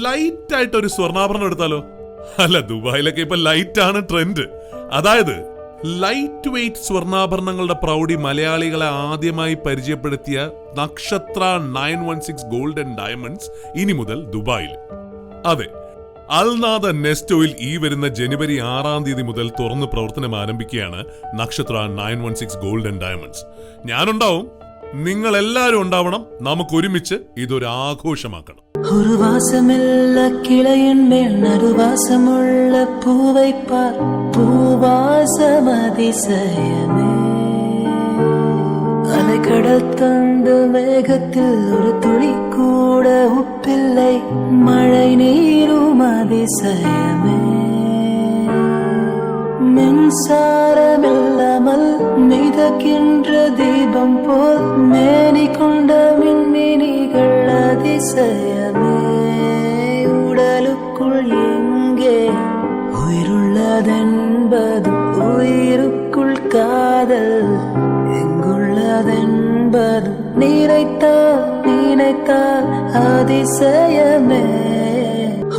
Light ആയിട്ട് ഒരു സ്വർണ്ണാഭരണം എടുത്താലോ? അല്ല, ദുബായിലൊക്കെ ഇപ്പൊ ലൈറ്റ് ആണ് ട്രെൻഡ്. അതായത് ലൈറ്റ് വെയ്റ്റ് സ്വർണ്ണാഭരണങ്ങളുടെ പ്രൗഢി മലയാളികളെ ആദ്യമായി പരിചയപ്പെടുത്തിയ നക്ഷത്ര 916 ഗോൾഡ് ആൻഡ് ഡയമണ്ട്സ് ഇനി മുതൽ ദുബായിൽ. അതെ, അൽനാദ നെസ്റ്റോയിൽ ഈ വരുന്ന ജനുവരി 6 മുതൽ തുറന്ന് പ്രവർത്തനം ആരംഭിക്കുകയാണ് നക്ഷത്ര 916 ഗോൾഡ് ആൻഡ് ഡയമണ്ട്സ്. ഞാനുണ്ടാവും, നിങ്ങൾ എല്ലാവരും ഉണ്ടാവണം. നമുക്ക് ഒരുമിച്ച് ഇതൊരു ആഘോഷമാക്കണം. ഒരു വാസമില്ല കിളയൻ മേൽ നറുവാസമുള്ള പൂവൈപ്പാർ പൂവാസമതിശയമേ. അലകടൽ തந்த മേഘത്തിൽ ഒരു തുളി கூட உப்பில்லை மழை நீரும் அதிசயமே. மின்சாரமில்லாமல் மிதக்கின்ற தீபம் போல் மேனி கொண்ட மின்மினிகள் அதிசயமே. உடலுக்குள் எங்கே உயிருள்ளதென்பது, உயிருக்குள் காதல் எங்குள்ளதென்பது நினைத்தால் அதிசயமே.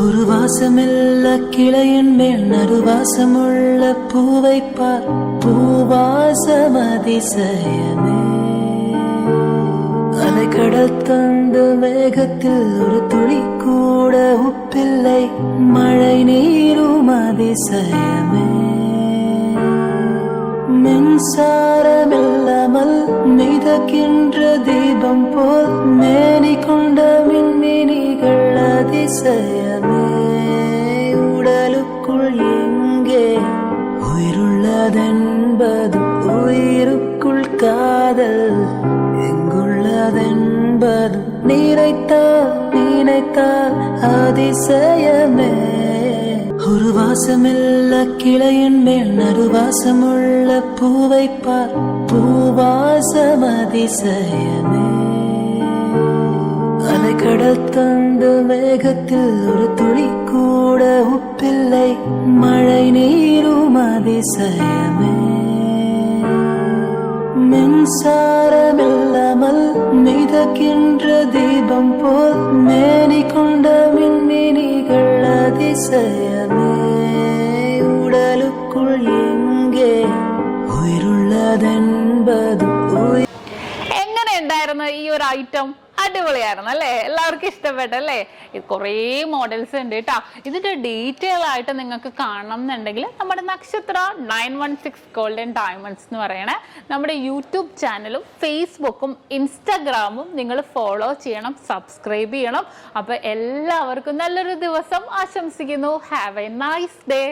ஒரு வாசமில்ல கிளையின் மேல் நறுவாசமுள்ள பூவைப்பார் பூவாசமதிசயமே. அலைக்கடல் தந்த மேகத்தில் ஒரு துளி கூட உப்பில்லை மழை நீரும் அதிசயமே. மின்சாரமில்லாமல் மிதக்கின்ற தீபம் போல் மேனி கொண்ட மின்மினிகள் அதிசயமே. உடலுக்குள் எங்கே உயிருள்ளதென்பது, உயிருக்குள் காதல் எங்குள்ளதென்பது நினைத்தால் அதிசயமே. ஒரு வாசமில்ல கிளையின் மேல் நறுவாசமுள்ள பூவைப்பார் பூவாசமதிசயமே. அலைக்கடல் தந்த மேகத்தில் ஒரு துளி கூட உப்பில்லை மழை நீரும் அதிசயமே. மின்சாரமில்லாமல் மிதக்கின்ற தீபம் போல் மேனி கொண்ட மின்மினிகள் அதிசயமே. உடலுக்குள் எங்கே ഉയരുള്ളതെன்பത്. എങ്ങനെ ഉണ്ടായിരുന്നു ഈ ഒരു ഐറ്റം? അടിപൊളിയായിരുന്നു അല്ലേ? എല്ലാവർക്കും ഇഷ്ടപ്പെട്ടല്ലേ? കുറേ മോഡൽസ് ഉണ്ട് കേട്ടോ. ഇതിന്റെ ഡീറ്റെയിൽ ആയിട്ട് നിങ്ങൾക്ക് കാണണം എന്നുണ്ടെങ്കിൽ നമ്മുടെ നക്ഷത്ര 916 ഗോൾഡ് ആൻഡ് ഡയമണ്ട്സ് എന്ന് പറയണേ നമ്മുടെ യൂട്യൂബ് ചാനലും ഫേസ്ബുക്കും ഇൻസ്റ്റാഗ്രാമും നിങ്ങൾ ഫോളോ ചെയ്യണം, സബ്സ്ക്രൈബ് ചെയ്യണം. അപ്പൊ എല്ലാവർക്കും നല്ലൊരു ദിവസം ആശംസിക്കുന്നു. Have A nice day.